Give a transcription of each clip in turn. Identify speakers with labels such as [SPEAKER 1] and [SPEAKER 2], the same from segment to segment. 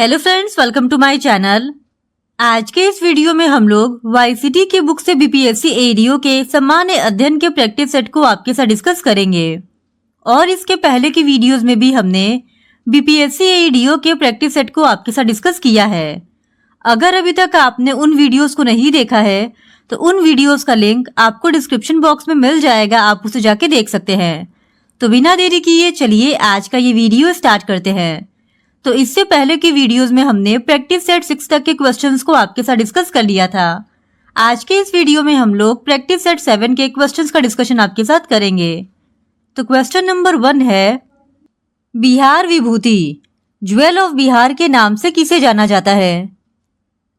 [SPEAKER 1] Hello friends, welcome to my channel. आज के इस वीडियो में हम लोग वाईसीटी के बुक से बीपीएससी एडीओ के सामान्य अध्ययन के प्रैक्टिस सेट को आपके साथ डिस्कस करेंगे। और इसके पहले की वीडियोस में भी हमने बीपीएससी एडीओ के प्रैक्टिस सेट को आपके साथ डिस्कस किया है। अगर अभी तक आपने उन वीडियोस को नहीं देखा है तो उन वीडियोस का लिंक आपको डिस्क्रिप्शन बॉक्स में मिल जाएगा, आप उसे जाके देख सकते हैं। तो बिना देरी किए चलिए आज का ये वीडियो स्टार्ट करते हैं। तो इससे पहले की वीडियोस में हमने प्रैक्टिस सेट 6 तक के क्वेश्चंस को आपके साथ डिस्कस कर लिया था। आज के इस वीडियो में हम लोग प्रैक्टिस सेट 7 के क्वेश्चंस का डिस्कशन आपके साथ करेंगे। तो क्वेश्चन नंबर 1 है, बिहार विभूति ज्वेल ऑफ बिहार के नाम से किसे जाना जाता है?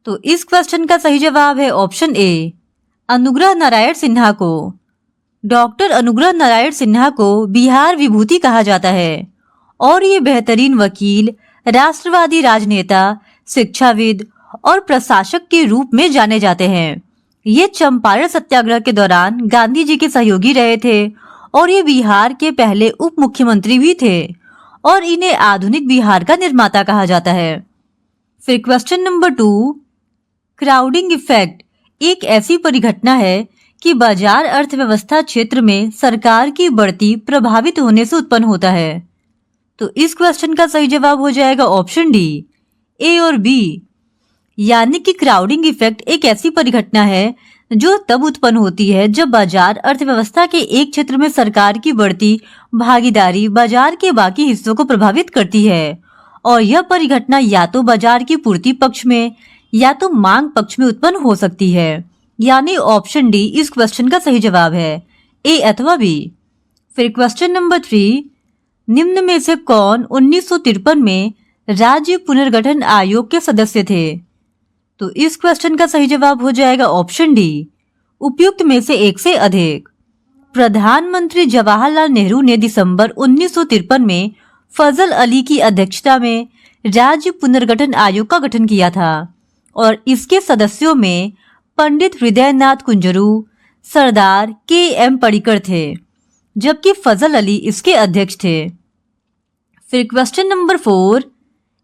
[SPEAKER 1] तो इस क्वेश्चन का सही जवाब है ऑप्शन ए, अनुग्रह नारायण सिन्हा को। डॉक्टर अनुग्रह नारायण सिन्हा को बिहार विभूति कहा जाता है और ये बेहतरीन वकील, राष्ट्रवादी राजनेता, शिक्षाविद और प्रशासक के रूप में जाने जाते हैं। ये चंपारण सत्याग्रह के दौरान गांधी जी के सहयोगी रहे थे और ये बिहार के पहले उप मुख्यमंत्री भी थे और इन्हें आधुनिक बिहार का निर्माता कहा जाता है। फिर क्वेश्चन नंबर 2, क्राउडिंग इफेक्ट एक ऐसी परिघटना है कि बाजार अर्थव्यवस्था क्षेत्र में सरकार की बढ़ती प्रभावित होने से उत्पन्न होता है। तो इस क्वेश्चन का सही जवाब हो जाएगा ऑप्शन डी, ए और बी। यानी कि क्राउडिंग इफेक्ट एक ऐसी परिघटना है जो तब उत्पन्न होती है जब बाजार अर्थव्यवस्था के एक क्षेत्र में सरकार की बढ़ती भागीदारी बाजार के बाकी हिस्सों को प्रभावित करती है और यह परिघटना या तो बाजार की पूर्ति पक्ष में या तो मांग पक्ष में उत्पन्न हो सकती है। यानी ऑप्शन डी इस क्वेश्चन का सही जवाब है, ए अथवा बी। फिर क्वेश्चन नंबर 3, निम्न में से कौन 1953 में राज्य पुनर्गठन आयोग के सदस्य थे? तो इस क्वेश्चन का सही जवाब हो जाएगा ऑप्शन डी, उपयुक्त में से एक से अधिक। प्रधानमंत्री जवाहरलाल नेहरू ने दिसंबर 1953 में फजल अली की अध्यक्षता में राज्य पुनर्गठन आयोग का गठन किया था और इसके सदस्यों में पंडित हृदयनाथ कुंजरू, सरदार के.एम. पडिक्कर थे, जबकि फजल अली इसके अध्यक्ष थे। फिर क्वेश्चन नंबर 4,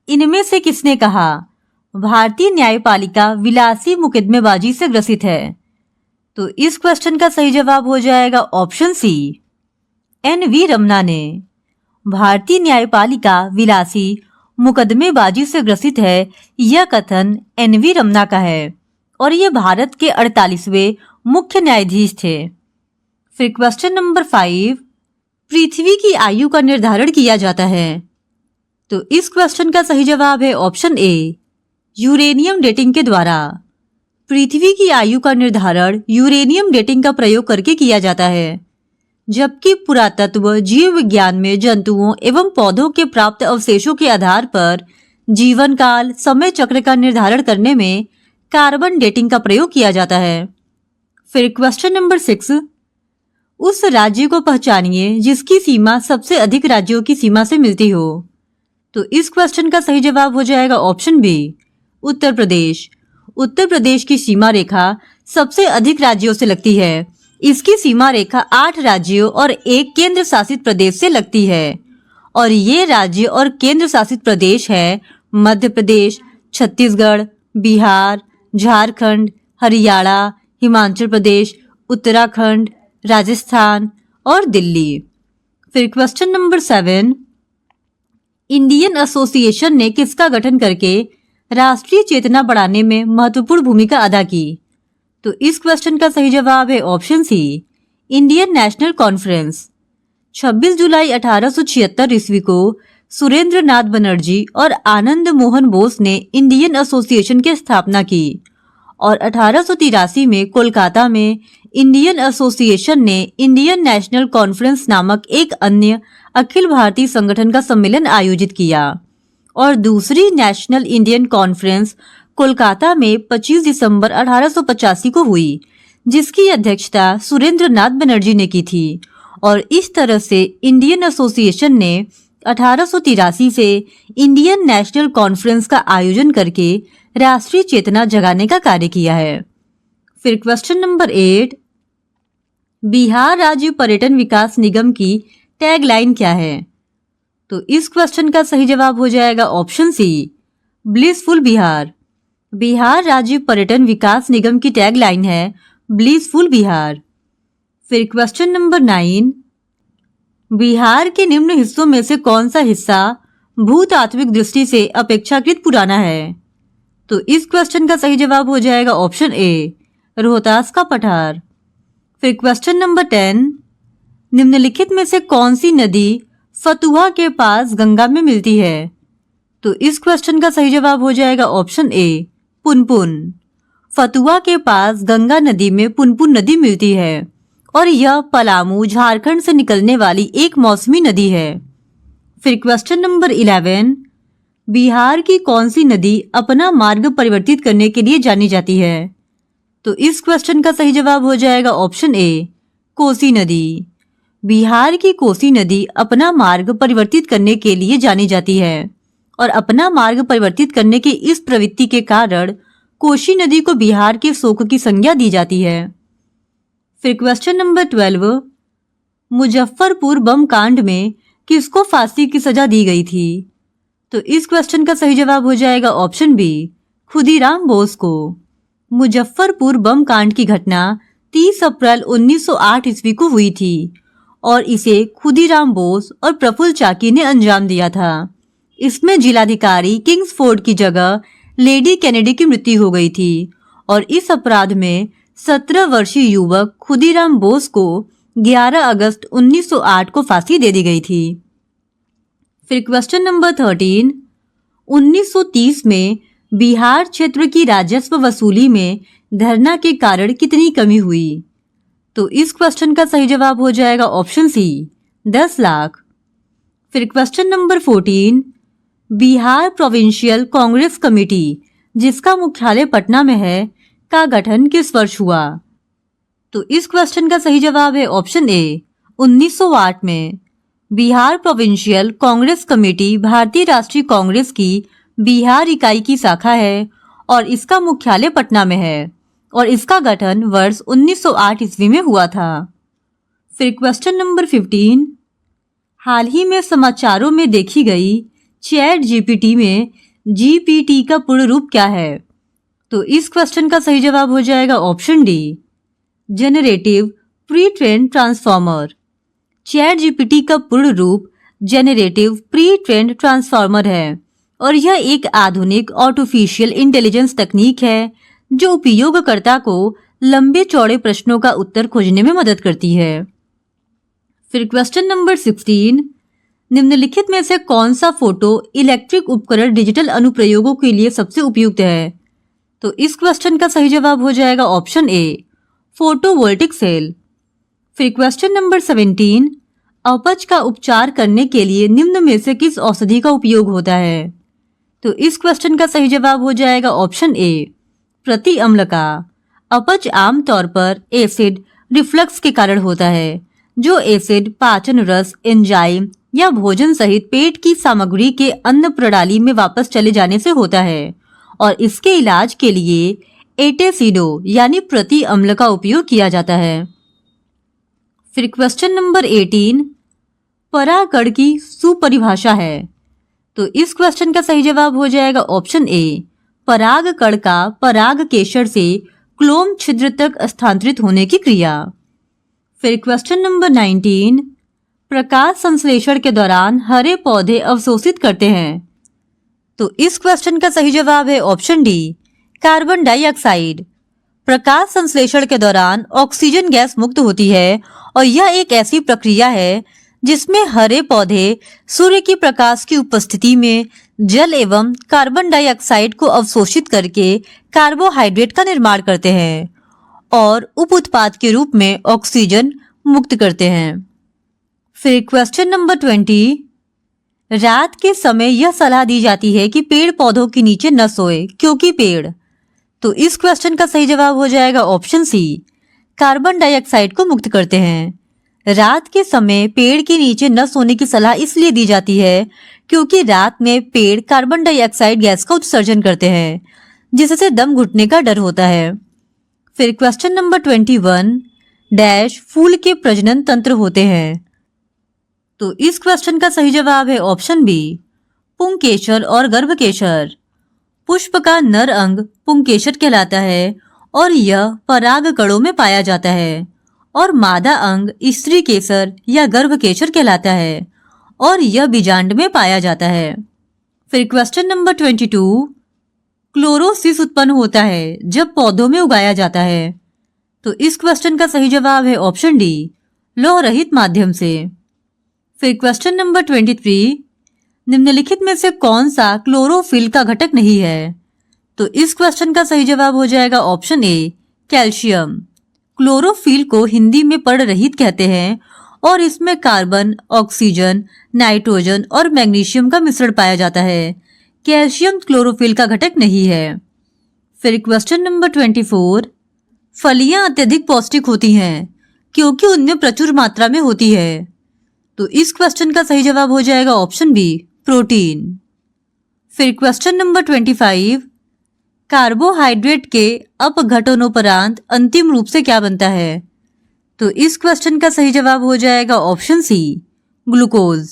[SPEAKER 1] इनमें से किसने कहा भारतीय न्यायपालिका विलासी मुकदमेबाजी से ग्रसित है? तो इस क्वेश्चन का सही जवाब हो जाएगा ऑप्शन सी, एन.वी. रमना ने। भारतीय न्यायपालिका विलासी मुकदमेबाजी से ग्रसित है, यह कथन एन.वी. रमना का है और ये भारत के 48वें मुख्य न्यायाधीश थे। फिर क्वेश्चन नंबर 5, पृथ्वी की आयु का निर्धारण किया जाता है? तो इस क्वेश्चन का सही जवाब है ऑप्शन ए, यूरेनियम डेटिंग के द्वारा। पृथ्वी की आयु का निर्धारण यूरेनियम डेटिंग का प्रयोग करके किया जाता है, जबकि पुरातत्व जीव विज्ञान में जंतुओं एवं पौधों के प्राप्त अवशेषों के आधार पर जीवन काल समय चक्र का निर्धारण करने में कार्बन डेटिंग का प्रयोग किया जाता है। फिर क्वेश्चन नंबर 6, उस राज्य को पहचानिए जिसकी सीमा सबसे अधिक राज्यों की सीमा से मिलती हो। तो इस क्वेश्चन का सही जवाब हो जाएगा ऑप्शन बी, उत्तर प्रदेश। उत्तर प्रदेश की सीमा रेखा सबसे अधिक राज्यों से लगती है। इसकी सीमा रेखा 8 राज्यों और 1 केंद्र शासित प्रदेश से लगती है और ये राज्य और केंद्र शासित प्रदेश है मध्य प्रदेश, छत्तीसगढ़, बिहार, झारखंड, हरियाणा, हिमाचल प्रदेश, उत्तराखंड, राजस्थान और दिल्ली। फिर क्वेश्चन नंबर 7, इंडियन एसोसिएशन ने किसका गठन करके राष्ट्रीय चेतना बढ़ाने में महत्वपूर्ण भूमिका अदा की? तो इस क्वेश्चन का सही जवाब है option C, Indian National Conference. 26 जुलाई 1876 ईस्वी को सुरेंद्र नाथ बनर्जी और आनंद मोहन बोस ने इंडियन एसोसिएशन की स्थापना की और 1883 में कोलकाता में इंडियन एसोसिएशन ने इंडियन नेशनल कॉन्फ्रेंस नामक एक अन्य अखिल भारतीय संगठन का सम्मेलन आयोजित किया और दूसरी नेशनल इंडियन कॉन्फ्रेंस कोलकाता में 25 दिसंबर 1885 को हुई, जिसकी अध्यक्षता सुरेंद्र नाथ बनर्जी ने की थी और इस तरह से इंडियन एसोसिएशन ने 1883 से इंडियन नेशनल कॉन्फ्रेंस का आयोजन करके राष्ट्रीय चेतना जगाने का कार्य किया है। फिर क्वेश्चन नंबर 8, बिहार राज्य पर्यटन विकास निगम की टैगलाइन क्या है? तो इस क्वेश्चन का सही जवाब हो जाएगा option C, blissful Bihar. Bihar राज्य पर्यटन विकास निगम की टैगलाइन है ब्लिसफुल बिहार। फिर क्वेश्चन नंबर 9, बिहार के निम्न हिस्सों में से कौन सा हिस्सा भूतात्विक दृष्टि से अपेक्षाकृत पुराना है? तो इस क्वेश्चन का सही जवाब हो जाएगा ऑप्शन ए, रोहतास का पठार। फिर क्वेश्चन नंबर 10, निम्नलिखित में से कौन सी नदी फतुहा के पास गंगा में मिलती है? तो इस क्वेश्चन का सही जवाब हो जाएगा ऑप्शन ए, पुनपुन। फतुहा के पास गंगा नदी में पुनपुन नदी मिलती है और यह पलामू झारखंड से निकलने वाली एक मौसमी नदी है। फिर क्वेश्चन नंबर 11, बिहार की कौन सी नदी अपना मार्ग परिवर्तित करने के लिए जानी जाती है? तो इस क्वेश्चन का सही जवाब हो जाएगा ऑप्शन ए, कोसी नदी। बिहार की कोसी नदी अपना मार्ग परिवर्तित करने के लिए जानी जाती है और अपना मार्ग परिवर्तित करने की इस प्रवृत्ति के कारण कोसी नदी को बिहार के शोक की संज्ञा दी जाती है। फिर क्वेश्चन नंबर 12, मुजफ्फरपुर बम कांड में किसको फांसी की सजा दी गई थी? तो इस क्वेश्चन का सही जवाब हो जाएगा ऑप्शन बी, खुदीराम बोस को। मुजफ्फरपुर बम कांड की घटना 30 अप्रैल 1908 ईस्वी को हुई थी और इसे खुदीराम बोस और प्रफुल्ल चाकी ने अंजाम दिया था। इसमें जिलाधिकारी किंग्सफोर्ड की जगह लेडी कैनेडी की मृत्यु हो गई थी और इस अपराध में 17 वर्षीय युवक खुदीराम बोस को 11 अगस्त 1908 को फांसी दे दी गई थी। फिर क्वेश्चन नंबर 13, 1930 में बिहार क्षेत्र की राजस्व वसूली में धरना के कारण कितनी कमी हुई? तो इस क्वेश्चन का सही जवाब हो जाएगा ऑप्शन सी, 10 लाख। फिर question number 14, Bihar provincial Congress committee जिसका मुख्यालय पटना में है का गठन किस वर्ष हुआ? तो इस क्वेश्चन का सही जवाब है ऑप्शन ए, 1908 में। बिहार प्रोविंशियल कांग्रेस कमेटी भारतीय राष्ट्रीय कांग्रेस की बिहार इकाई की शाखा है और इसका मुख्यालय पटना में है और इसका गठन वर्ष 1908 ईस्वी में हुआ था। फिर क्वेश्चन नंबर 15, हाल ही में समाचारों में देखी गई चैट जीपीटी में जीपीटी का पूर्ण रूप क्या है? तो इस क्वेश्चन का सही जवाब हो जाएगा option D, generative pre train transformer. Chat GPT का पूर्ण रूप जेनरेटिव प्री ट्रेन ट्रांसफॉर्मर है और यह एक आधुनिक आर्टिफिशियल इंटेलिजेंस तकनीक है जो उपयोगकर्ता को लंबे चौड़े प्रश्नों का उत्तर खोजने में मदद करती है। फिर क्वेश्चन नंबर 16, निम्नलिखित में से कौन सा फोटो इलेक्ट्रिक उपकरण डिजिटल अनुप्रयोगों के लिए सबसे उपयुक्त है? तो इस क्वेश्चन का सही जवाब हो जाएगा ऑप्शन ए, फोटोवोल्टिक सेल। फिर क्वेश्चन नंबर 17, अपच का उपचार करने के लिए निम्न में से किस औषधि का उपयोग होता है? तो इस क्वेश्चन का सही जवाब हो जाएगा ऑप्शन ए, प्रति अम्ल का। अपच आमतौर पर एसिड रिफ्लक्स के कारण होता है जो एसिड पाचन रस, एंजाइम या भोजन सहित पेट की सामग्री के अन्न प्रणाली में वापस चले जाने से होता है और इसके इलाज के लिए एटेसिडो यानी प्रति अम्ल का उपयोग किया जाता है। फिर क्वेश्चन नंबर 18, परागकण की सुपरिभाषा है। तो इस क्वेश्चन का सही जवाब हो जाएगा ऑप्शन ए, परागकण का पराग केशर से क्लोम छिद्र तक स्थानांतरित होने की क्रिया। फिर क्वेश्चन नंबर 19, प्रकाश संश्लेषण के दौरान हरे पौधे अवशोषित करते हैं। तो इस क्वेश्चन का सही जवाब है ऑप्शन डी, कार्बन डाइऑक्साइड। प्रकाश संश्लेषण के दौरान ऑक्सीजन गैस मुक्त होती है और यह एक ऐसी प्रक्रिया है जिसमें हरे पौधे सूर्य की प्रकाश की उपस्थिति में जल एवं कार्बन डाइऑक्साइड को अवशोषित करके कार्बोहाइड्रेट का निर्माण करते हैं और उप उत्पाद के रूप में ऑक्सीजन मुक्त करते हैं। फिर क्वेश्चन नंबर 20, रात के समय यह सलाह दी जाती है कि पेड़ पौधों के नीचे न सोए क्योंकि पेड़। तो इस क्वेश्चन का सही जवाब हो जाएगा ऑप्शन सी, कार्बन डाइऑक्साइड को मुक्त करते हैं। रात के समय पेड़ के नीचे न सोने की सलाह इसलिए दी जाती है क्योंकि रात में पेड़ कार्बन डाइऑक्साइड गैस का उत्सर्जन करते हैं जिससे दम घुटने का डर होता है। फिर क्वेश्चन नंबर 21, डैश फूल के प्रजनन तंत्र होते हैं। तो इस क्वेश्चन का सही जवाब है ऑप्शन बी, पुंकेसर और गर्भकेसर। पुष्प का नर अंग पुंकेसर कहलाता है और यह पराग कणों में पाया जाता है। और मादा अंग स्त्री केसर या गर्भ केसर कहलाता है और यह बीजांड में पाया जाता है। फिर क्वेश्चन नंबर 22, क्लोरोसिस उत्पन्न होता है जब पौधों में उगाया जाता है। तो इस क्वेश्चन का सही जवाब है ऑप्शन डी, लौह रहित माध्यम से। फिर क्वेश्चन नंबर 23, निम्नलिखित में से कौन सा क्लोरोफिल का घटक नहीं है। तो इस क्वेश्चन का सही जवाब हो जाएगा ऑप्शन ए, कैल्शियम। क्लोरोफिल को हिंदी में पर्ण रहित कहते हैं और इसमें कार्बन, ऑक्सीजन, नाइट्रोजन और मैग्नीशियम का मिश्रण पाया जाता है। कैल्शियम क्लोरोफिल का घटक नहीं है। फिर क्वेश्चन नंबर 24, फलियां अत्यधिक पौष्टिक होती हैं क्योंकि उनमें प्रचुर मात्रा में होती है। तो इस क्वेश्चन का सही जवाब हो जाएगा ऑप्शन बी, प्रोटीन। फिर क्वेश्चन नंबर 25, कार्बोहाइड्रेट के अपघटनोपरांत अंतिम रूप से क्या बनता है। तो इस क्वेश्चन का सही जवाब हो जाएगा ऑप्शन सी, ग्लूकोज।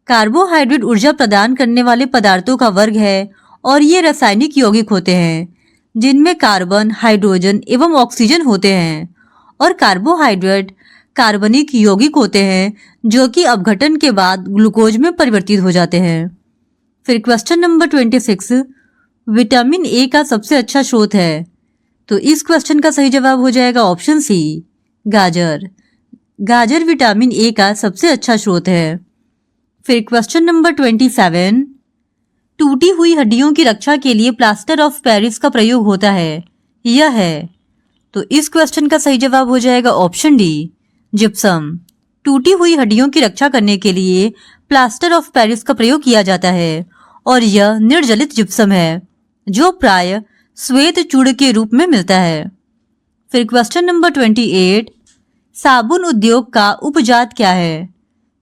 [SPEAKER 1] कार्बोहाइड्रेट ऊर्जा प्रदान करने वाले पदार्थों का वर्ग है और ये रासायनिक यौगिक होते हैं जिनमें कार्बन, हाइड्रोजन एवं ऑक्सीजन होते हैं। और कार्बोहाइड्रेट कार्बनिक यौगिक होते हैं जो कि अपघटन के बाद ग्लूकोज में परिवर्तित हो जाते हैं। फिर क्वेश्चन नंबर 26, विटामिन ए का सबसे अच्छा स्रोत है। तो इस क्वेश्चन का सही जवाब हो जाएगा ऑप्शन सी, गाजर। गाजर विटामिन ए का सबसे अच्छा स्रोत है। फिर क्वेश्चन नंबर 27, टूटी हुई हड्डियों की रक्षा के लिए प्लास्टर ऑफ पेरिस का प्रयोग होता है, यह है। तो इस क्वेश्चन का सही जवाब हो जाएगा ऑप्शन डी, जिप्सम। टूटी हुई हड्डियों की रक्षा करने के लिए प्लास्टर ऑफ पेरिस का प्रयोग किया जाता है और यह निर्जलित जिप्सम है जो प्राय श्वेत चूर्ण के रूप में मिलता है। फिर क्वेश्चन नंबर 28, साबुन उद्योग का उपजात क्या है।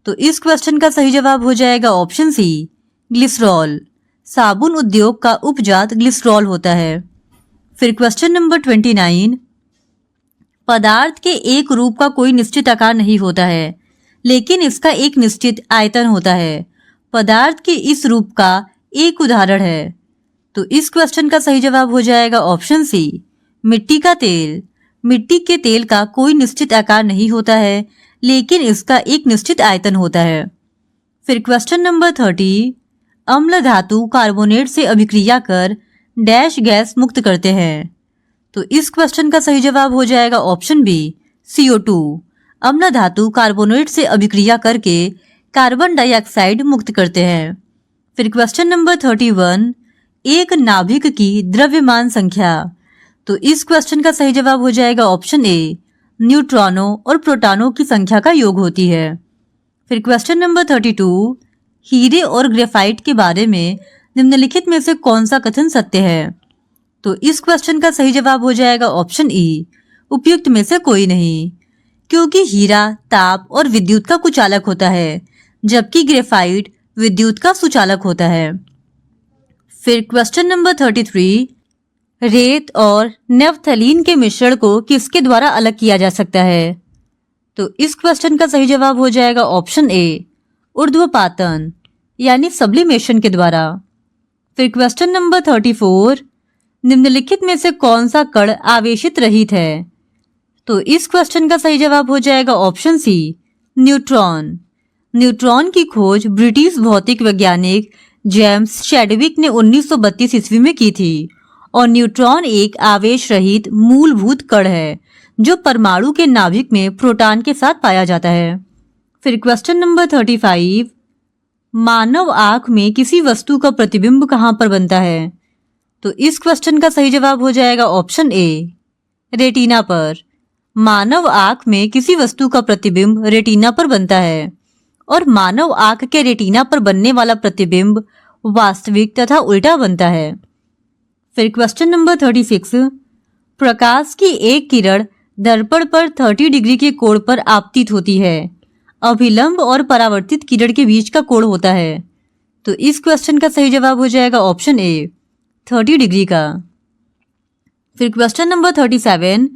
[SPEAKER 1] तो इस क्वेश्चन का सही जवाब हो जाएगा ऑप्शन सी, ग्लिसरॉल। साबुन उद्योग का उपजात ग्लिसरॉल होता है। फिर क्वेश्चन नंबर 29, पदार्थ के एक रूप का कोई निश्चित आकार नहीं होता है लेकिन इसका एक निश्चित आयतन होता है। पदार्थ के इस रूप का एक उदाहरण है। तो इस क्वेश्चन का सही जवाब हो जाएगा ऑप्शन सी, मिट्टी का तेल। मिट्टी के तेल का कोई निश्चित आकार नहीं होता है लेकिन इसका एक निश्चित आयतन होता है। फिर क्वेश्चन नंबर 30, अम्ल धातु कार्बोनेट से अभिक्रिया कर डैश गैस मुक्त करते हैं। तो इस क्वेश्चन का सही जवाब हो जाएगा ऑप्शन बी, CO2। अम्ल धातु कार्बोनेट से अभिक्रिया करके कार्बन डाइऑक्साइड मुक्त करते हैं। फिर क्वेश्चन नंबर 31, एक नाभिक की द्रव्यमान संख्या। तो इस क्वेश्चन का सही जवाब हो जाएगा ऑप्शन ए, न्यूट्रॉनों और प्रोटॉनों की संख्या का योग होती है। फिर क्वेश्चन नंबर 32, हीरे और ग्रेफाइट के बारे में निम्नलिखित में से कौन सा कथन सत्य है। तो इस क्वेश्चन का सही जवाब हो जाएगा ऑप्शन ई, उपयुक्त में से कोई नहीं, क्योंकि हीरा ताप और विद्युत का कुचालक होता है जबकि ग्रेफाइट विद्युत का सुचालक होता है। फिर क्वेश्चन नंबर 33, रेत और नेफ्थलीन के मिश्रण को किसके द्वारा अलग किया जा सकता है। तो इस क्वेश्चन का सही जवाब हो जाएगा ऑप्शन ए, ऊर्ध्वपातन यानी सब्लिमेशन के द्वारा। फिर क्वेश्चन नंबर 34, निम्नलिखित में से कौन सा कण आवेशित रहित है। तो इस क्वेश्चन का सही जवाब हो जाएगा ऑप्शन सी, न्यूट्रॉन। न्यूट्रॉन की खोज ब्रिटिश भौतिक वैज्ञानिक जेम्स चैडविक ने 1932 ईस्वी में की थी और न्यूट्रॉन एक आवेश रहित मूलभूत कण है जो परमाणु के नाभिक में प्रोटॉन के साथ पाया जाता है। फिर क्वेश्चन नंबर 35, मानव आंख में किसी वस्तु का प्रतिबिंब कहाँ पर बनता है। तो इस क्वेश्चन का सही जवाब हो जाएगा ऑप्शन ए, रेटिना पर। मानव आंख में किसी वस्तु का प्रतिबिंब रेटिना पर बनता है और मानव आंख के रेटिना पर बनने वाला प्रतिबिंब वास्तविक तथा उल्टा बनता है। फिर क्वेश्चन नंबर 36, प्रकाश की एक किरण दर्पण पर 30 डिग्री के कोण पर आपतित होती है। अभिलंब और परावर्तित किरण के बीच का कोण होता है। तो इस क्वेश्चन का सही जवाब हो जाएगा ऑप्शन ए, 30 डिग्री का। फिर क्वेश्चन नंबर 37,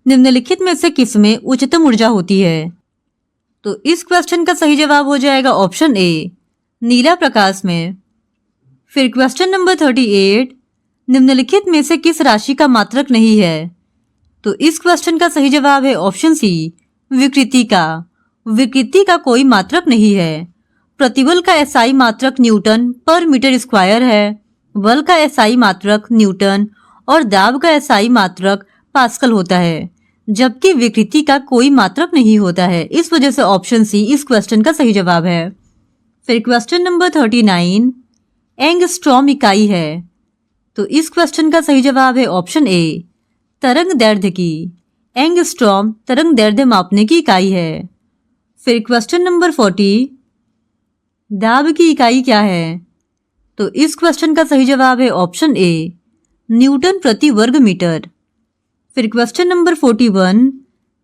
[SPEAKER 1] निम्नलिखित में से किसमें उच्चतम ऊर्जा होती है। तो इस क्वेश्चन का सही जवाब हो जाएगा ऑप्शन ए, नीला प्रकाश में। फिर क्वेश्चन नंबर 38, निम्नलिखित में से किस राशि का मात्रक नहीं है? तो इस क्वेश्चन का सही जवाब है ऑप्शन सी, विकृति का। विकृति का कोई मात्रक नहीं है। प्रतिबल का एसआई मात्रक न्यूटन पर मीटर स्क्वायर है, बल का एसआई मात्रक न्यूटन और दाब का एसआई मात्रक पास्कल होता है, जबकि विकृति का कोई मात्रक नहीं होता है। इस वजह से ऑप्शन सी इस क्वेश्चन का सही जवाब है। फिर क्वेश्चन नंबर 39, एंगस्ट्रॉम इकाई है। तो इस क्वेश्चन का सही जवाब है ऑप्शन ए, तरंग दैर्ध्य की। एंगस्ट्रॉम तरंग दैर्ध्य मापने की इकाई है। फिर क्वेश्चन नंबर 40, दाब की इकाई क्या है? तो इस क्वेश्चन का सही जवाब है ऑप्शन ए, न्यूटन प्रति वर्ग मीटर। फिर क्वेश्चन नंबर 41,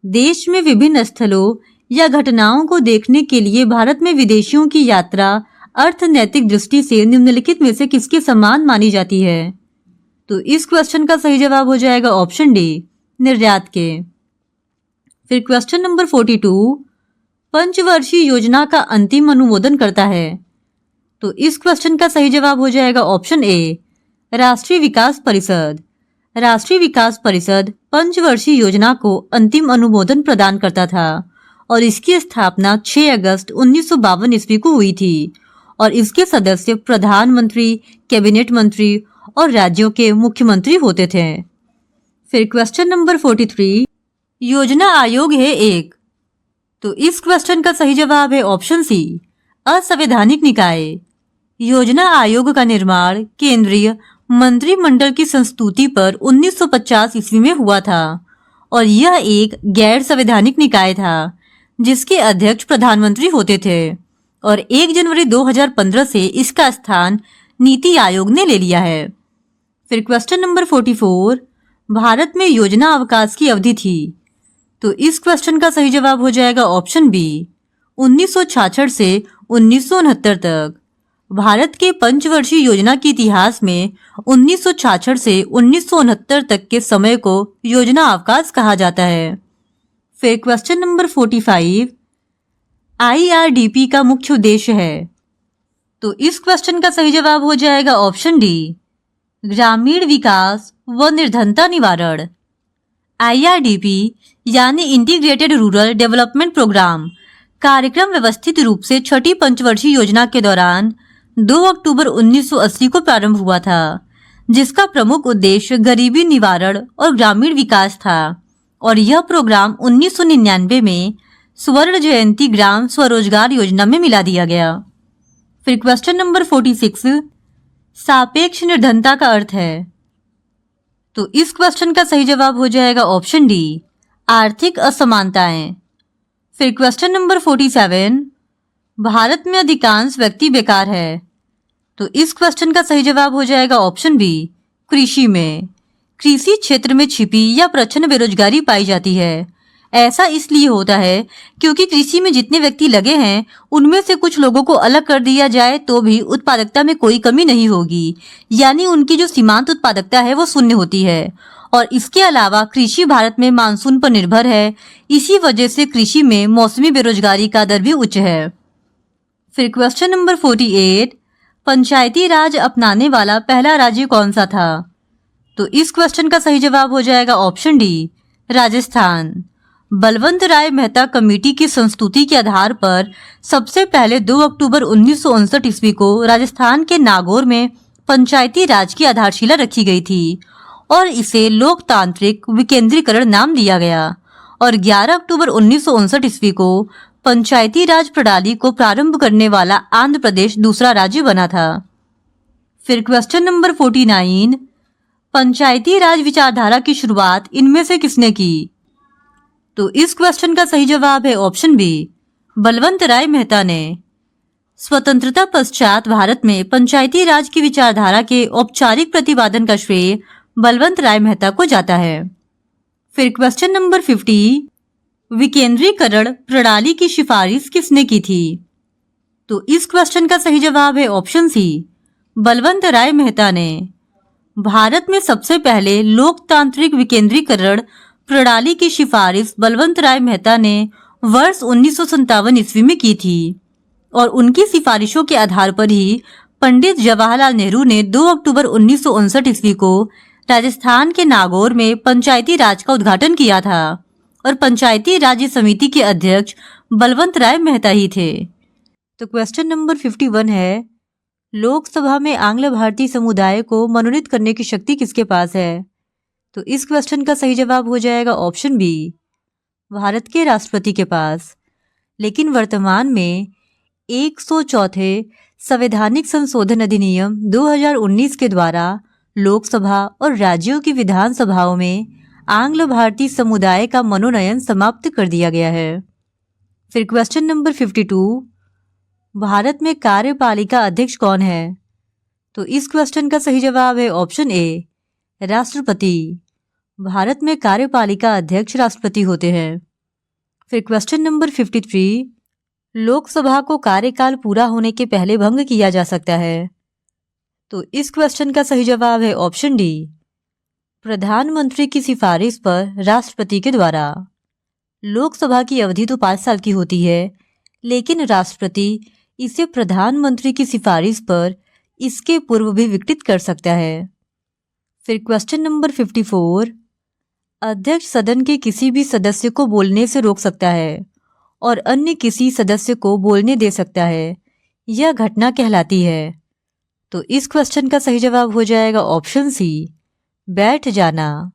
[SPEAKER 1] देश में विभिन्न स्थलों या घटनाओं को देखने के लिए भारत में विदेशियों की यात्रा अर्थनैतिक दृष्टि से निम्नलिखित में से किसके समान मानी जाती है? तो इस क्वेश्चन का सही जवाब हो जाएगा ऑप्शन डी, निर्यात के। फिर क्वेश्चन नंबर 42, पंचवर्षीय योजना का अंतिम अनुमोदन करता है। तो इस क्वेश्चन का सही जवाब हो जाएगा ऑप्शन ए, राष्ट्रीय विकास परिषद। राष्ट्रीय विकास परिषद पंचवर्षीय योजना को अंतिम अनुमोदन प्रदान करता था और इसकी स्थापना 6 अगस्त 1952 ईस्वी को हुई थी और इसके सदस्य प्रधानमंत्री, कैबिनेट मंत्री और राज्यों के मुख्यमंत्री होते थे। फिर क्वेश्चन नंबर 43, योजना आयोग है एक। तो इस क्वेश्चन का सही जवाब है ऑप्शन सी, असंवैधानिक निकाय। योजना आयोग का निर्माण केंद्रीय मंत्रिमंडल की संस्तुति पर 1950 ईस्वी में हुआ था और यह एक गैर संवैधानिक निकाय था जिसके अध्यक्ष प्रधानमंत्री होते थे और 1 जनवरी 2015 से इसका स्थान नीति आयोग ने ले लिया है। फिर क्वेश्चन नंबर 44, भारत में योजना अवकाश की अवधि थी। तो इस क्वेश्चन का सही जवाब हो जाएगा ऑप्शन बी, 1966 से 1969 तक। भारत के पंचवर्षीय योजना के इतिहास में 1966 से 1969 तक के समय को योजना अवकाश कहा जाता है। फिर क्वेश्चन नंबर 45, आईआरडीपी का मुख्य उद्देश्य है। तो इस क्वेश्चन का सही जवाब हो जाएगा ऑप्शन डी, ग्रामीण विकास व निर्धनता निवारण। आईआरडीपी यानी इंटीग्रेटेड रूरल डेवलपमेंट प्रोग्राम कार्यक्रम व्यवस्थित रूप से छठी पंचवर्षीय योजना के दौरान 2 अक्टूबर 1980 को प्रारंभ हुआ था, जिसका प्रमुख उद्देश्य गरीबी निवारण और ग्रामीण विकास था और यह प्रोग्राम 1999 में स्वर्ण जयंती ग्राम स्वरोजगार योजना में मिला दिया गया। फिर क्वेश्चन नंबर 46, सापेक्ष निर्धनता का अर्थ है। तो इस क्वेश्चन का सही जवाब हो जाएगा ऑप्शन डी, आर्थिक असमानताएं। फिर क्वेश्चन नंबर 47, भारत में अधिकांश व्यक्ति बेकार है। तो इस क्वेश्चन का सही जवाब हो जाएगा ऑप्शन बी, कृषि में। कृषि क्षेत्र में छिपी या प्रच्छन्न बेरोजगारी पाई जाती है। ऐसा इसलिए होता है क्योंकि कृषि में जितने व्यक्ति लगे हैं उनमें से कुछ लोगों को अलग कर दिया जाए तो भी उत्पादकता में कोई कमी नहीं होगी, यानी उनकी जो सीमांत उत्पादकता है वो शून्य होती है। और इसके अलावा कृषि भारत में मानसून पर निर्भर है, इसी वजह से कृषि में मौसमी बेरोजगारी का दर भी उच्च है। फिर क्वेश्चन नंबर 48, पंचायती राज अपनाने वाला पहला राज्य कौन सा था? तो इस क्वेश्चन का सही जवाब हो जाएगा ऑप्शन डी, राजस्थान। बलवंत राय मेहता कमेटी की संस्तुति के आधार पर सबसे पहले 2 अक्टूबर 1959 ईस्वी को राजस्थान के नागौर में पंचायती राज की आधारशिला रखी गई थी और इसे लोकतांत्रिक विकेंद्रीकरण नाम दिया गया और 11 अक्टूबर 1959 ईस्वी को पंचायती राज प्रणाली को प्रारंभ करने वाला आंध्र प्रदेश दूसरा राज्य बना था। फिर क्वेश्चन नंबर 49, पंचायती राज विचारधारा की शुरुआत इनमें से किसने की? तो इस क्वेश्चन का सही जवाब है ऑप्शन बी, बलवंत राय मेहता ने। स्वतंत्रता पश्चात भारत में पंचायती राज की विचारधारा के औपचारिक प्रतिपादन का श्रेय बलवंत राय मेहता को जाता है। फिर क्वेश्चन नंबर 50, विकेंद्रीकरण प्रणाली की सिफारिश किसने की थी? तो इस क्वेश्चन का सही जवाब है ऑप्शन सी, बलवंत राय मेहता ने। भारत में सबसे पहले लोकतांत्रिक विकेंद्रीकरण प्रणाली की सिफारिश बलवंत राय मेहता ने वर्ष 1957 ईस्वी में की थी और उनकी सिफारिशों के आधार पर ही पंडित जवाहरलाल नेहरू ने 2 अक्टूबर 1959 ईस्वी को राजस्थान के नागौर में पंचायती राज का उद्घाटन किया था और पंचायती राज्य समिति के अध्यक्ष बलवंत राय मेहता ही थे। तो क्वेश्चन नंबर 51 है, लोकसभा में आंग्ल भारतीय समुदाय को मनोनीत करने की शक्ति किसके पास है? तो इस क्वेश्चन का सही जवाब हो जाएगा ऑप्शन बी, भारत के राष्ट्रपति के पास। लेकिन वर्तमान में 104 संवैधानिक संशोधन अधिनियम 2019 के द्वारा लोकसभा और राज्यों की विधानसभाओं में आंग्ल भारतीय समुदाय का मनोनयन समाप्त कर दिया गया है। फिर क्वेश्चन नंबर 52, भारत में कार्यपालिका अध्यक्ष कौन है? तो इस क्वेश्चन का सही जवाब है ऑप्शन ए, राष्ट्रपति। भारत में कार्यपालिका अध्यक्ष राष्ट्रपति होते हैं। फिर क्वेश्चन नंबर 53, लोकसभा को कार्यकाल पूरा होने के पहले भंग किया जा सकता है। तो इस क्वेश्चन का सही जवाब है ऑप्शन डी, प्रधानमंत्री की सिफारिश पर राष्ट्रपति के द्वारा। लोकसभा की अवधि तो 5 साल की होती है, लेकिन राष्ट्रपति इसे प्रधानमंत्री की सिफारिश पर इसके पूर्व भी विकृत कर सकता है। फिर क्वेश्चन नंबर 54, अध्यक्ष सदन के किसी भी सदस्य को बोलने से रोक सकता है और अन्य किसी सदस्य को बोलने दे सकता है, यह घटना कहलाती है। तो इस क्वेश्चन का सही जवाब हो जाएगा ऑप्शन सी, बैठ जाना।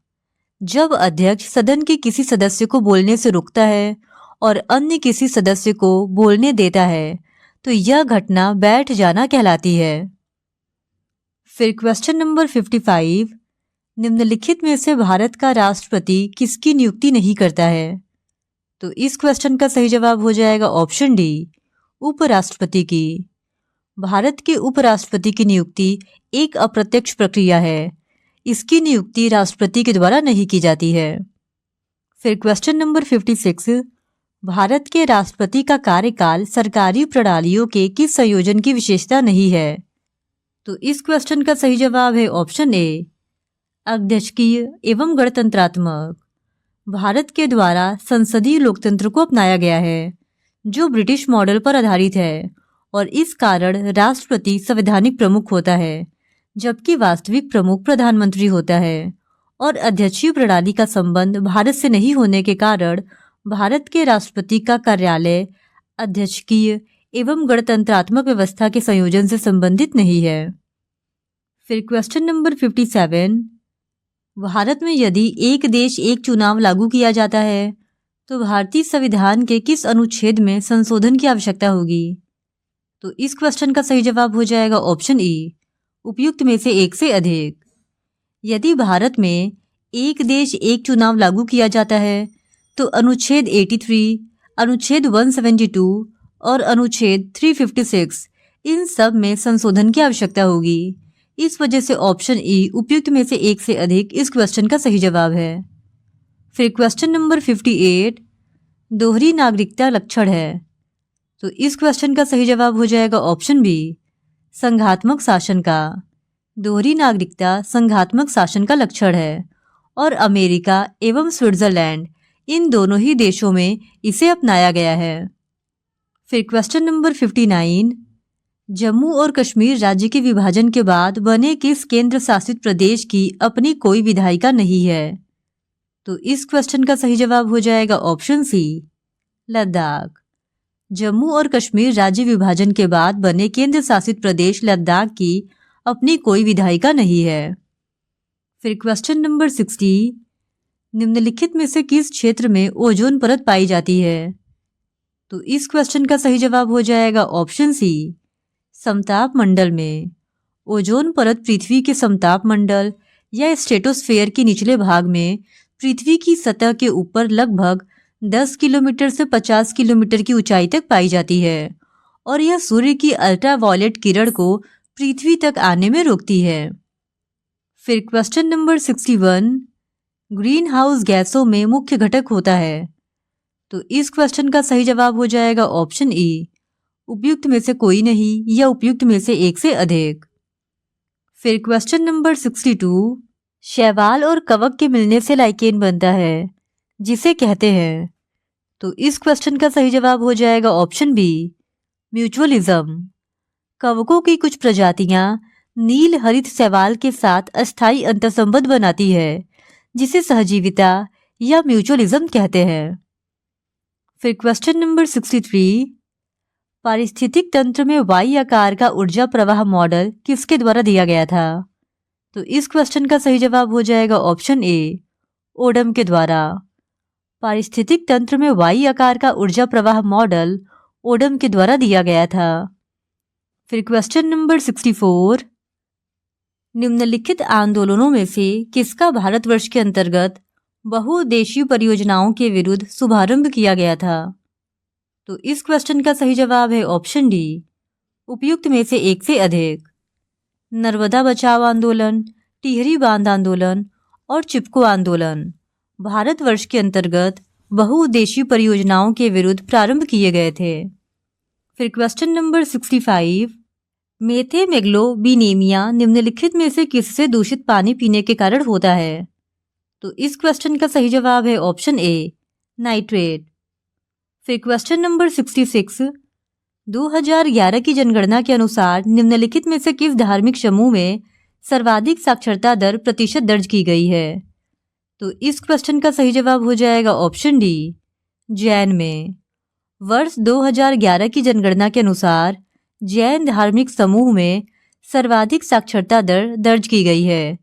[SPEAKER 1] जब अध्यक्ष सदन के किसी सदस्य को बोलने से रोकता है और अन्य किसी सदस्य को बोलने देता है, तो यह घटना बैठ जाना कहलाती है। फिर क्वेश्चन नंबर 55, निम्नलिखित में से भारत का राष्ट्रपति किसकी नियुक्ति नहीं करता है? तो इस क्वेश्चन का सही जवाब हो जाएगा ऑप्शन डी, उपराष्ट्रपति की। भारत के उपराष्ट्रपति की नियुक्ति एक अप्रत्यक्ष प्रक्रिया है। इसकी नियुक्ति राष्ट्रपति के द्वारा नहीं की जाती है। फिर क्वेश्चन नंबर 56, भारत के राष्ट्रपति का कार्यकाल सरकारी प्रणालियों के किस संयोजन की विशेषता नहीं है? तो इस क्वेश्चन का सही जवाब है ऑप्शन ए, अध्यक्षीय एवं गणतंत्रात्मक। भारत के द्वारा संसदीय लोकतंत्र को अपनाया गया है, जो ब्रिटिश मॉडल पर आधारित है, और इस कारण राष्ट्रपति संवैधानिक प्रमुख होता है, जबकि वास्तविक प्रमुख प्रधानमंत्री होता है। और अध्यक्षीय प्रणाली का संबंध भारत से नहीं होने के कारण भारत के राष्ट्रपति का कार्यालय अध्यक्षीय एवं गणतंत्रात्मक व्यवस्था के संयोजन से संबंधित नहीं है। फिर क्वेश्चन नंबर 57, भारत में यदि एक देश एक चुनाव लागू किया जाता है तो भारतीय संविधान के किस अनुच्छेद में संशोधन की आवश्यकता होगी? तो इस क्वेश्चन का सही जवाब हो जाएगा ऑप्शन ई, उपयुक्त में से एक से अधिक। यदि भारत में एक देश एक चुनाव लागू किया जाता है तो अनुच्छेद 83, अनुच्छेद 172 और अनुच्छेद 356 इन सब में संशोधन की आवश्यकता होगी। इस वजह से ऑप्शन ई, उपयुक्त में से एक से अधिक, इस क्वेश्चन का सही जवाब है। फिर क्वेश्चन नंबर 58, दोहरी नागरिकता लक्षण है। तो इस क्वेश्चन का सही जवाब हो जाएगा ऑप्शन बी, संघात्मक शासन का। दोहरी नागरिकता संघात्मक शासन का लक्षण है और अमेरिका एवं स्विट्जरलैंड इन दोनों ही देशों में इसे अपनाया गया है। फिर क्वेश्चन नंबर 59, जम्मू और कश्मीर राज्य के विभाजन के बाद बने किस केंद्र शासित प्रदेश की अपनी कोई विधायिका नहीं है? तो इस क्वेश्चन का सही जवाब हो जाएगा ऑप्शन सी, लद्दाख। जम्मू और कश्मीर राज्य विभाजन के बाद बने केंद्र शासित प्रदेश लद्दाख की अपनी कोई विधायिका नहीं है। फिर क्वेश्चन नंबर 60, निम्नलिखित में से किस क्षेत्र में ओजोन परत पाई जाती है? तो इस क्वेश्चन का सही जवाब हो जाएगा ऑप्शन सी, समताप मंडल में। ओजोन परत पृथ्वी के समताप मंडल या स्ट्रेटोस्फेयर के निचले भाग में पृथ्वी की सतह के ऊपर लगभग 10 किलोमीटर से 50 किलोमीटर की ऊंचाई तक पाई जाती है और यह सूर्य की अल्ट्रावायलेट किरण को पृथ्वी तक आने में रोकती है। फिर क्वेश्चन नंबर 61, ग्रीन हाउस गैसों में मुख्य घटक होता है। तो इस क्वेश्चन का सही जवाब हो जाएगा ऑप्शन ई, उपयुक्त में से कोई नहीं या उपयुक्त में से एक से अधिक। फिर क्वेश्चन नंबर 62, शैवाल और कवक के मिलने से लाइकेन बनता है, जिसे कहते हैं। तो इस क्वेश्चन का सही जवाब हो जाएगा ऑप्शन बी, म्यूचुअलिज्म। कवकों की कुछ प्रजातियां नील हरित शैवाल के साथ अस्थायी अंतर्संबंध बनाती है, जिसे सहजीविता या म्यूचुअलिज्म कहते हैं। फिर क्वेश्चन नंबर 63, पारिस्थितिक तंत्र में वाई आकार का ऊर्जा प्रवाह मॉडल किसके द्वारा दिया गया था? तो इस क्वेश्चन का सही जवाब हो जाएगा ऑप्शन ए, ओडम के द्वारा। पारिस्थितिक तंत्र में वाई आकार का ऊर्जा प्रवाह मॉडल ओडम के द्वारा दिया गया था। फिर क्वेश्चन नंबर 64, निम्नलिखित आंदोलनों में से किसका भारतवर्ष के अंतर्गत बहुउद्देशीय परियोजनाओं के विरुद्ध शुभारंभ किया गया था? तो इस क्वेश्चन का सही जवाब है ऑप्शन डी, उपयुक्त में से एक से अधिक। नर्मदा बचाओ आंदोलन, टिहरी बांध आंदोलन और चिपको आंदोलन भारतवर्ष के अंतर्गत बहुउद्देशीय परियोजनाओं के विरुद्ध प्रारंभ किए गए थे। फिर क्वेश्चन नंबर 65, मेथेमेग्लोबिनेमिया निम्नलिखित में से किससे दूषित पानी पीने के कारण होता है? तो इस क्वेश्चन का सही जवाब है ऑप्शन ए, नाइट्रेट। फिर क्वेश्चन नंबर 66, 2011 की जनगणना के अनुसार निम्नलिखित में से किस धार्मिक समूह में सर्वाधिक साक्षरता दर प्रतिशत दर्ज की गई है? तो इस क्वेश्चन का सही जवाब हो जाएगा ऑप्शन डी, जैन में। वर्ष 2011 की जनगणना के अनुसार जैन धार्मिक समूह में सर्वाधिक साक्षरता दर दर्ज की गई है,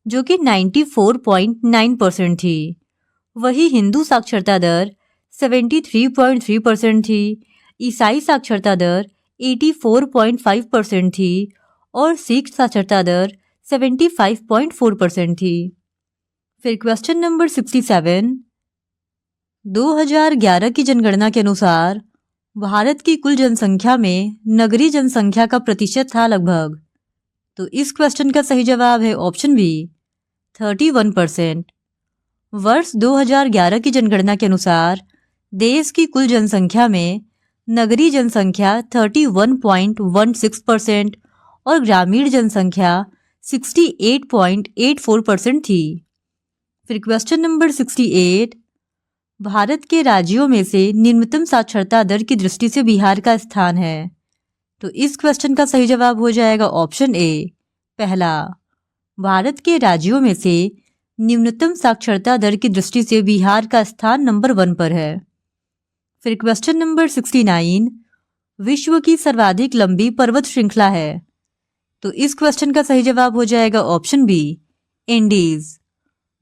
[SPEAKER 1] जो कि 94.9% थी। वही हिंदू साक्षरता दर 73.3% थी, ईसाई साक्षरता दर 84.5% थी और सिख साक्षरता दर 75.4% थी। फिर क्वेश्चन नंबर 67, 2011 की जनगणना के अनुसार भारत की कुल जनसंख्या में नगरीय जनसंख्या का प्रतिशत था लगभग। तो इस क्वेश्चन का सही जवाब है ऑप्शन बी, 31%। वर्ष 2011 की जनगणना के अनुसार देश की कुल जनसंख्या में नगरीय जनसंख्या 31.16% और ग्रामीण जनसंख्या 68.84% थी। फिर क्वेश्चन नंबर 68, भारत के राज्यों में से निम्नतम साक्षरता दर की दृष्टि से बिहार का स्थान है। तो इस क्वेश्चन का सही जवाब हो जाएगा ऑप्शन ए, पहला। भारत के राज्यों में से निम्नतम साक्षरता दर की दृष्टि से बिहार का स्थान नंबर 1 पर है। फिर क्वेश्चन नंबर 69, विश्व की सर्वाधिक लंबी पर्वत श्रृंखला है। तो इस क्वेश्चन का सही जवाब हो जाएगा ऑप्शन बी, एंडीज।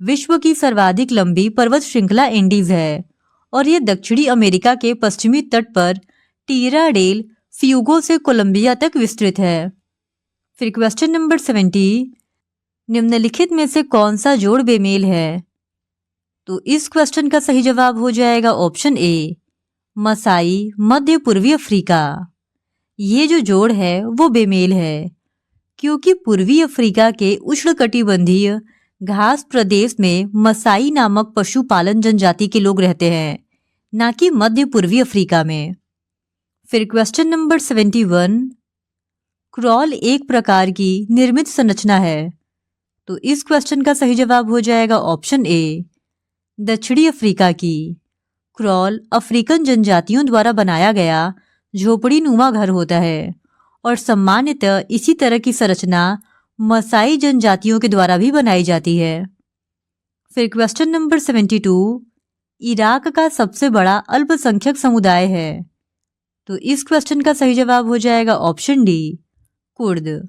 [SPEAKER 1] विश्व की सर्वाधिक लंबी पर्वत श्रृंखला एंडीज है और यह दक्षिणी अमेरिका के पश्चिमी तट पर टिएरा डेल फ्यूगो से कोलंबिया तक विस्तृत है। फिर क्वेश्चन नंबर 70, निम्नलिखित में से कौन सा जोड़ बेमेल है? तो इस क्वेश्चन का सही जवाब हो जाएगा ऑप्शन ए, मसाई, मध्य पूर्वी अफ्रीका। ये जो जोड़ है वो बेमेल है क्योंकि पूर्वी अफ्रीका के उष्णकटिबंधीय घास प्रदेश में मसाई नामक पशुपालन जनजाति के लोग रहते हैं, ना कि मध्य पूर्वी अफ्रीका में। फिर क्वेश्चन नंबर 71, क्रॉल एक प्रकार की निर्मित संरचना है। तो इस क्वेश्चन का सही जवाब हो जाएगा ऑप्शन ए, दक्षिणी अफ्रीका की। क्रॉल अफ्रीकन जनजातियों द्वारा बनाया गया झोपड़ी नुमा घर होता है और सामान्यतः इसी तरह की संरचना मसाई जनजातियों के द्वारा भी बनाई जाती है। फिर क्वेश्चन नंबर 72, इराक का सबसे बड़ा अल्पसंख्यक समुदाय है। तो इस क्वेश्चन का सही जवाब हो जाएगा ऑप्शन डी, कुर्द।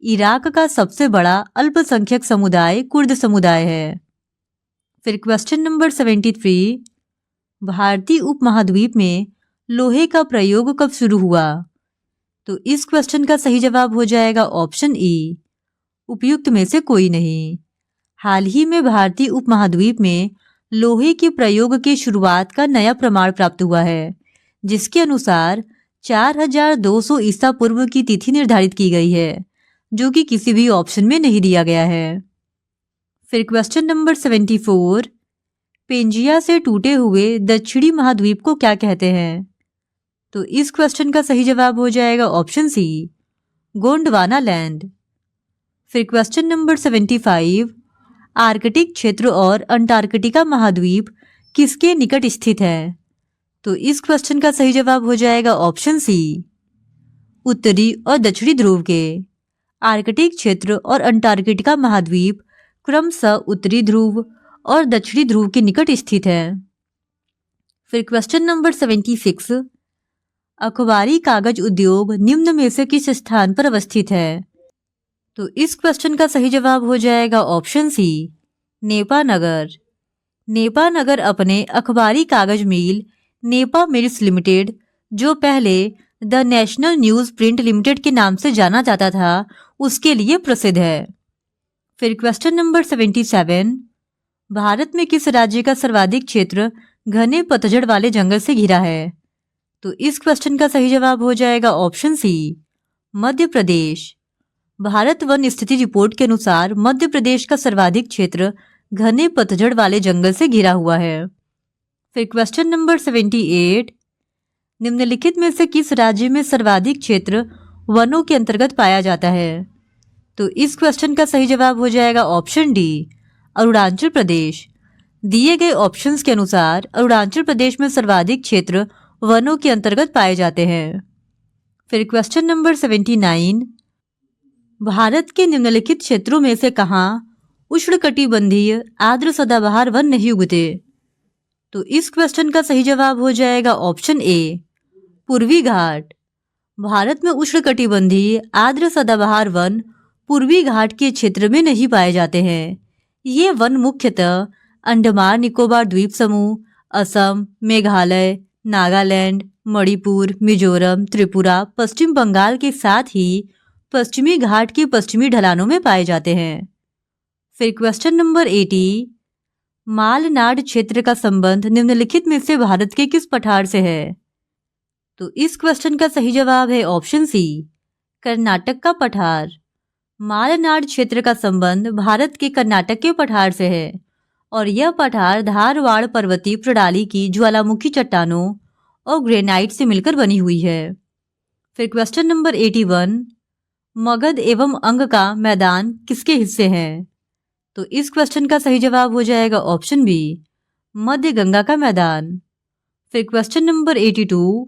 [SPEAKER 1] इराक का सबसे बड़ा अल्पसंख्यक समुदाय कुर्द समुदाय है। फिर क्वेश्चन नंबर 73, भारतीय उपमहाद्वीप में लोहे का प्रयोग कब शुरू हुआ? तो इस क्वेश्चन का सही जवाब हो जाएगा ऑप्शन ई, उपयुक्त में से कोई नहीं। हाल ही में भारतीय उपमहाद्वीप में लोहे के प्रयोग के शुरुआत का नया प्रमाण प्राप्त हुआ है, जिसके अनुसार 4200 ईसा पूर्व की तिथि निर्धारित की गई है, जो कि किसी भी ऑप्शन में नहीं दिया गया है। फिर क्वेश्चन नंबर 74, पेंजिया से टूटे हुए दक्षिणी महाद्वीप को क्या कहते हैं? तो इस क्वेश्चन का सही जवाब हो जाएगा ऑप्शन सी, गोंडवाना लैंड। फिर क्वेश्चन नंबर 75, आर्कटिक क्षेत्र और अंटार्कटिका महाद्वीप किसके निकट स्थित है? तो इस क्वेश्चन का सही जवाब हो जाएगा ऑप्शन सी, उत्तरी और दक्षिणी ध्रुव के। आर्कटिक क्षेत्र और अंटार्कटिका महाद्वीप क्रमशः उत्तरी ध्रुव और दक्षिणी ध्रुव के निकट स्थित है। फिर क्वेश्चन नंबर 76, अखबारी कागज उद्योग निम्न में से किस स्थान पर अवस्थित है? तो इस क्वेश्चन का सही जवाब हो जाएगा ऑप्शन सी, नेपानगर। नेपानगर अपने अखबारी कागज मिल नेपा मिल्स लिमिटेड, जो पहले the national news print limited के नाम से जाना जाता था, उसके लिए प्रसिद्ध है। फिर क्वेश्चन नंबर 77, भारत में किस राज्य का सर्वाधिक क्षेत्र घने पतझड़ वाले जंगल से घिरा है? तो इस क्वेश्चन का सही जवाब हो जाएगा ऑप्शन सी, मध्य प्रदेश। भारत वन स्थिति रिपोर्ट के अनुसार मध्य प्रदेश का सर्वाधिक क्षेत्र घने पतझड़ वाले जंगल से घिरा हुआ है। फिर क्वेश्चन नंबर 78, निम्नलिखित में से किस राज्य में सर्वाधिक क्षेत्र वनों के अंतर्गत पाया जाता है? तो इस क्वेश्चन का सही जवाब हो जाएगा ऑप्शन डी, अरुणाचल प्रदेश। दिए गए ऑप्शंस के अनुसार अरुणाचल प्रदेश में सर्वाधिक क्षेत्र वनों के अंतर्गत पाए जाते हैं। फिर क्वेश्चन नंबर 79, भारत के निम्नलिखित क्षेत्रों में से कहाँ उष्णकटिबंधीय आर्द्र सदाबहार वन नहीं उगते? तो इस क्वेश्चन का सही जवाब हो जाएगा ऑप्शन ए, पूर्वी घाट। भारत में उष्णकटिबंधीय आर्द्र सदाबहार वन पूर्वी घाट के क्षेत्र में नहीं पाए जाते हैं। ये वन मुख्यतः अंडमान निकोबार द्वीप समूह, असम, मेघालय, नागालैंड, मणिपुर, मिजोरम, त्रिपुरा, पश्चिम बंगाल के साथ ही पश्चिमी घाट की पश्चिमी ढलानों में पाए जाते हैं। फिर क्वेश्चन नंबर 80, मालनाड क्षेत्र का संबंध निम्नलिखित में से भारत के किस पठार से है? तो इस क्वेश्चन का सही जवाब है ऑप्शन सी, कर्नाटक का पठार। मालनाड क्षेत्र का संबंध भारत के कर्नाटक के पठार से है और यह पठार धारवाड़ पर्वतीय प्रणाली की ज्वालामुखी चट्टानों और ग्रेनाइट से मिलकर बनी हुई है। फिर क्वेश्चन नंबर 81, मगध एवं अंग का मैदान किसके हिस्से हैं? तो इस क्वेश्चन का सही जवाब हो जाएगा ऑप्शन बी, मध्य गंगा का मैदान। फिर क्वेश्चन नंबर 82,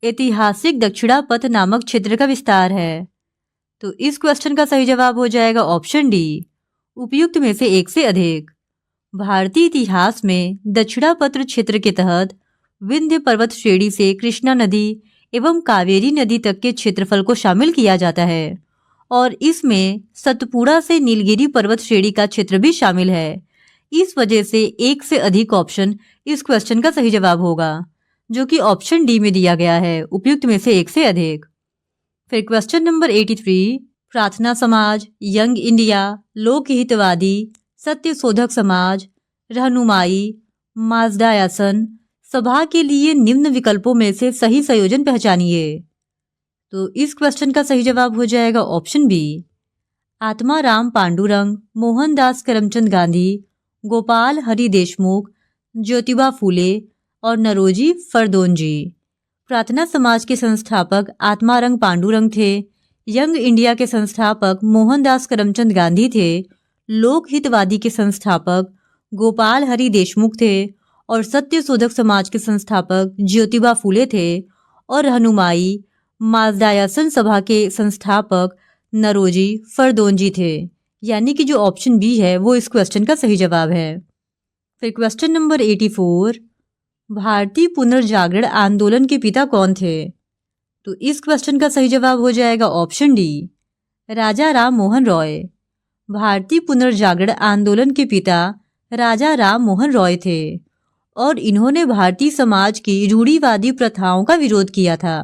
[SPEAKER 1] ऐतिहासिक दक्षिणा पथ नामक क्षेत्र का विस्तार है। तो इस क्वेश्चन का सही जवाब हो जाएगा ऑप्शन डी, उपयुक्त में से एक से अधिक। भारतीय इतिहास में दक्षिणा पथ क्षेत्र के तहत विंध्य पर्वत श्रेणी से कृष्णा नदी एवं कावेरी नदी तक के क्षेत्रफल को शामिल किया जाता है और इसमें सतपुड़ा से नीलगिरी पर्वत श्रेणी का क्षेत्र भी शामिल है। इस वजह से एक से अधिक ऑप्शन इस क्वेश्चन का सही जवाब होगा, जो कि ऑप्शन डी में दिया गया है, उपयुक्त में से एक से अधिक। फिर क्वेश्चन नंबर 83, प्रार्थना समाज, यंग इंडिया, लोकहितवादी, सत्य शोधक समाज, रहनुमाई, माजदायासन सभा के लिए निम्न विकल्पों में से सही संयोजन पहचानिए। तो इस क्वेश्चन का सही जवाब हो जाएगा ऑप्शन बी, आत्माराम पांडुरंग, मोहनदास करमचंद गांधी, गोपाल हरि देशमुख, ज्योतिबा फूले और नरोजी फरदोंजी। प्रार्थना समाज के संस्थापक आत्माराम पांडुरंग थे, यंग इंडिया के संस्थापक मोहनदास करमचंद गांधी थे, लोकहितवादी के संस्थापक गोपाल हरि देशमुख थे और सत्य शोधक समाज के संस्थापक ज्योतिबा फूले थे और रहनुमाई माजदायासन सभा के संस्थापक नरोजी फरदोंजी थे। यानी कि जो ऑप्शन बी है वो इस क्वेश्चन का सही जवाब है। फिर क्वेश्चन नंबर 84, भारतीय पुनर्जागरण आंदोलन के पिता कौन थे? तो इस क्वेश्चन का सही जवाब हो जाएगा ऑप्शन डी, राजा राम मोहन रॉय। भारतीय पुनर्जागरण आंदोलन के पिता राजा राम मोहन रॉय थे और इन्होंने भारतीय समाज की रूढ़िवादी प्रथाओं का विरोध किया था।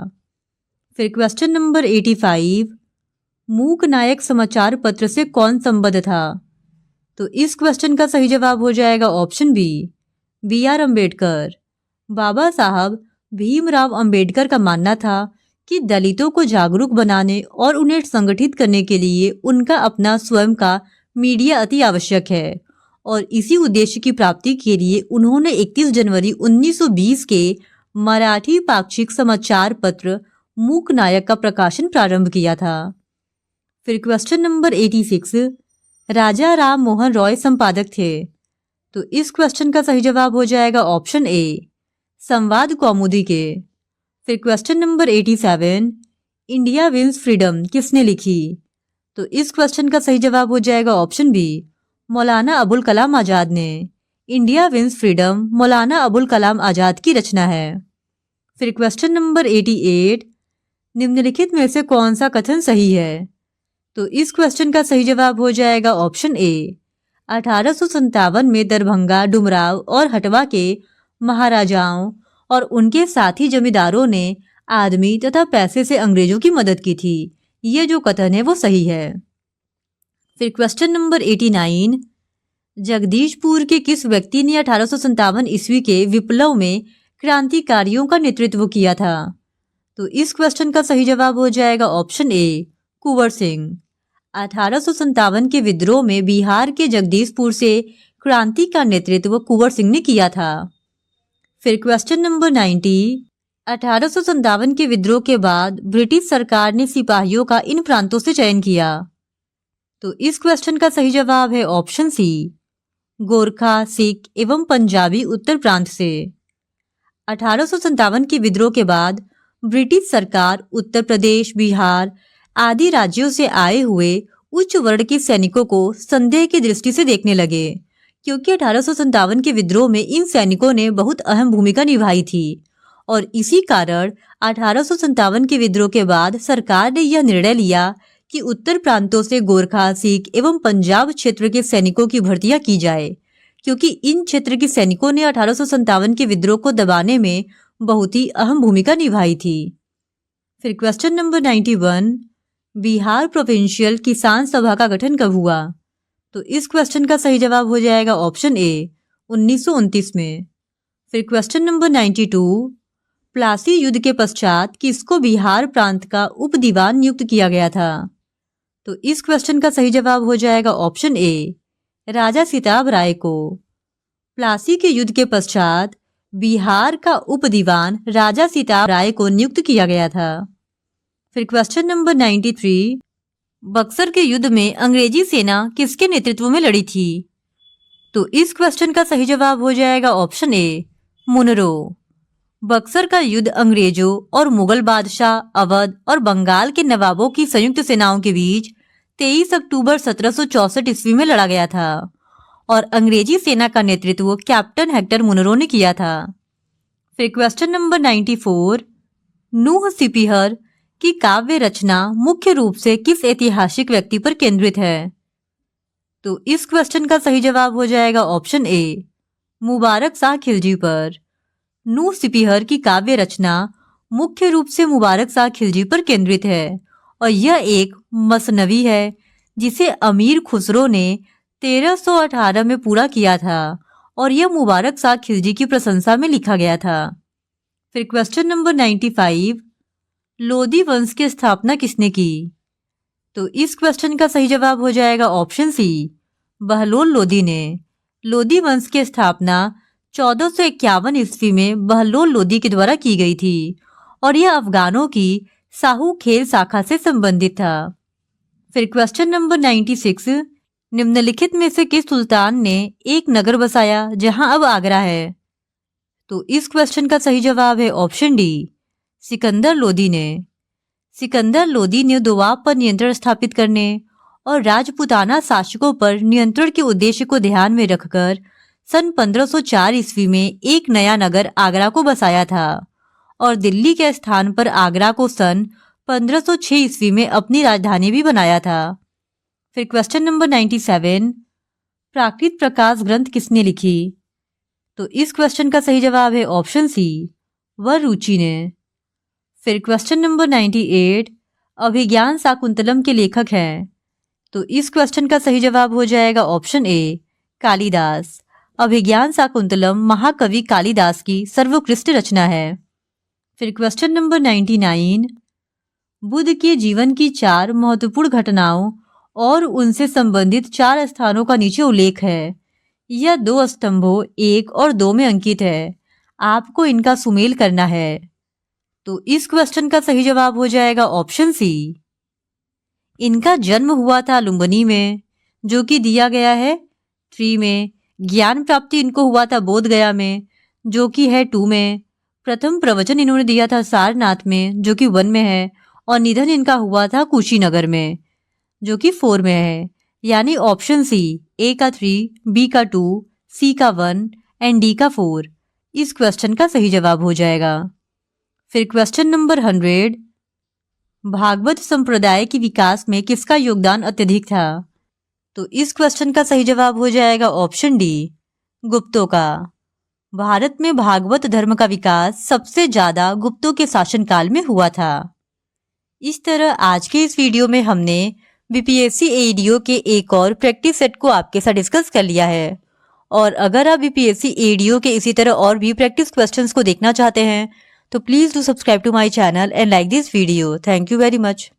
[SPEAKER 1] फिर क्वेश्चन नंबर 85, मूक नायक समाचार पत्र से कौन संबद्ध था? तो इस क्वेश्चन का सही जवाब हो जाएगा ऑप्शन बी आर अम्बेडकर। बाबा साहब भीमराव अंबेडकर का मानना था कि दलितों को जागरूक बनाने और उन्हें संगठित करने के लिए उनका अपना स्वयं का मीडिया अति आवश्यक है और इसी उद्देश्य की प्राप्ति के लिए उन्होंने 31 जनवरी 1920 के मराठी पाक्षिक समाचार पत्र मूक नायक का प्रकाशन प्रारंभ किया था। फिर क्वेश्चन नंबर 86, राजा राम मोहन रॉय संपादक थे। तो इस क्वेश्चन का सही जवाब हो जाएगा ऑप्शन ए, संवाद कौमुदी के। फिर question number 87, India Wins Freedom किसने लिखी? तो इस क्वेश्चन का सही जवाब हो जाएगा ऑप्शन बी, मौलाना अबुल कलाम आजाद ने। India Wins freedom Maulana Abul Kalam Azad की रचना है। फिर क्वेश्चन नंबर 88, निम्नलिखित में से कौन सा कथन सही है? तो इस क्वेश्चन का सही जवाब हो जाएगा ऑप्शन ए, 1857 में दरभंगा, डुमराव और हटवा के महाराजाओं और उनके साथी जमींदारों ने आदमी तथा पैसे से अंग्रेजों की मदद की थी। ये जो कथन है वो सही है। फिर क्वेश्चन नंबर 89, जगदीशपुर के किस व्यक्ति ने 1857 ईस्वी के विप्लव में क्रांतिकारियों का नेतृत्व किया था? तो इस क्वेश्चन का सही जवाब हो जाएगा ऑप्शन ए, कुंवर सिंह। 1857 के विद्रोह में बिहार के जगदीशपुर से क्रांति का नेतृत्व कुंवर सिंह ने किया था। फिर क्वेश्चन नंबर 90, 1857 के विद्रोह के बाद ब्रिटिश सरकार ने सिपाहियों का इन प्रांतों से चयन किया। तो इस क्वेश्चन का सही जवाब है ऑप्शन सी, गोरखा, सिख एवं पंजाबी उत्तर प्रांत से। 1857 के विद्रोह के बाद ब्रिटिश सरकार उत्तर प्रदेश, बिहार आदि राज्यों से आए हुए उच्च वर्ण के सैनिकों को संदेह की दृष्टि से देखने लगे, क्योंकि 1857 के विद्रोह में इन सैनिकों ने बहुत अहम भूमिका निभाई थी और इसी कारण 1857 के विद्रोह के बाद सरकार ने यह निर्णय लिया कि उत्तर प्रांतों से गोरखा, सिख एवं पंजाब क्षेत्र के सैनिकों की भर्तियां की जाए, क्योंकि इन क्षेत्र के सैनिकों ने 1857 के विद्रोह को दबाने में बहुत ही अहम भूमिका निभाई थी। फिर क्वेश्चन नंबर 91, बिहार प्रोविंशियल किसान सभा का गठन कब हुआ? तो इस क्वेश्चन का सही जवाब हो जाएगा ऑप्शन ए, 1929 में। फिर क्वेश्चन नंबर 92, प्लासी युद्ध के पश्चात किसको बिहार प्रांत का उप दीवान नियुक्त किया गया था? तो इस क्वेश्चन का सही जवाब हो जाएगा ऑप्शन ए, राजा सिताब राय को। प्लासी के युद्ध के पश्चात बिहार का उप दीवान राजा सिताब राय को नियुक्त किया गया था। फिर क्वेश्चन नंबर 93, बक्सर के युद्ध में अंग्रेजी सेना किसके नेतृत्व में लड़ी थी? तो इस क्वेश्चन का सही जवाब हो जाएगा ऑप्शन ए, मुनरो। बक्सर का युद्ध अंग्रेजों और मुगल बादशाह, अवध और बंगाल के नवाबों की संयुक्त सेनाओं के बीच 23 अक्टूबर 1764 ईस्वी में लड़ा गया था और अंग्रेजी सेना का नेतृत्व कैप्टन हेक्टर मुनरो ने किया था। फिर क्वेश्चन नंबर 94, नूह सिपीहर की काव्य रचना मुख्य रूप से किस ऐतिहासिक व्यक्ति पर केंद्रित है? तो इस क्वेश्चन का सही जवाब हो जाएगा ऑप्शन ए, मुबारक शाह खिलजी पर। नूह सिपीहर की काव्य रचना मुख्य रूप से मुबारक शाह खिलजी पर केंद्रित है और यह एक मसनवी है जिसे अमीर खुसरो ने 1318 में पूरा किया था और यह मुबारक शाह खिलजी की प्रशंसा में लिखा गया था। फिर क्वेश्चन नंबर 95, लोदी वंश की स्थापना किसने की? तो इस क्वेश्चन का सही जवाब हो जाएगा ऑप्शन सी, बहलोल लोदी ने। लोदी वंश की स्थापना 1451 ईस्वी में बहलोल लोदी के द्वारा की गई थी और यह अफगानों की साहू खेल शाखा से संबंधित था। फिर क्वेश्चन नंबर 96, निम्नलिखित में से किस सुल्तान ने एक नगर बसाया जहां अब आगरा है? तो इस क्वेश्चन का सही जवाब है ऑप्शन डी, सिकंदर लोदी ने। सिकंदर लोदी ने दोआब पर नियंत्रण स्थापित करने और राजपूताना शासकों पर नियंत्रण के उद्देश्य को ध्यान में रखकर सन 1504 ईस्वी में एक नया नगर आगरा को बसाया था और दिल्ली के स्थान पर आगरा को सन 1506 ईस्वी में अपनी राजधानी भी बनाया था। फिर क्वेश्चन नंबर 97, प्राकृत प्रकाश ग्रंथ किसने लिखी? तो इस क्वेश्चन का सही जवाब है ऑप्शन सी, वररुचि ने। फिर क्वेश्चन नंबर 98, अभिज्ञान शाकुंतलम के लेखक हैं? तो इस क्वेश्चन का सही जवाब हो जाएगा ऑप्शन ए, कालिदास। अभिज्ञान शाकुंतलम महाकवि कालिदास की सर्वोत्कृष्ट रचना है। फिर क्वेश्चन नंबर 99, बुद्ध के जीवन की 4 महत्वपूर्ण घटनाओं और उनसे संबंधित 4 स्थानों का नीचे उल्लेख है। यह 2 स्तंभों 1 और 2 में अंकित है। आपको इनका सुमेल करना है। तो इस क्वेश्चन का सही जवाब हो जाएगा ऑप्शन सी, इनका जन्म हुआ था लुम्बिनी में जो कि दिया गया है 3 में। ज्ञान प्राप्ति इनको हुआ था बोध गया में जो कि है 2 में। प्रथम प्रवचन इन्होंने दिया था सारनाथ में जो कि 1 में है और निधन इनका हुआ था कुशीनगर में, जो कि 4 में है। यानी ऑप्शन सी, ए का 3, बी का 2, सी का 1 एंड डी का 4 इस क्वेश्चन का सही जवाब हो जाएगा। फिर क्वेश्चन नंबर 100, भागवत संप्रदाय के विकास में किसका योगदान अत्यधिक था? तो इस क्वेश्चन का सही जवाब हो जाएगा ऑप्शन डी, गुप्तों का। भारत में भागवत धर्म का विकास सबसे ज्यादा गुप्तों के शासनकाल में हुआ था। इस तरह आज के इस वीडियो में हमने बीपीएससी एडीओ के एक और प्रैक्टिस सेट को आपके साथ डिस्कस कर लिया है। और अगर आप बीपीएससी एडीओ के इसी तरह और भी प्रैक्टिस क्वेश्चंस को देखना चाहते हैं तो please do subscribe to my channel and like this video. Thank you very much.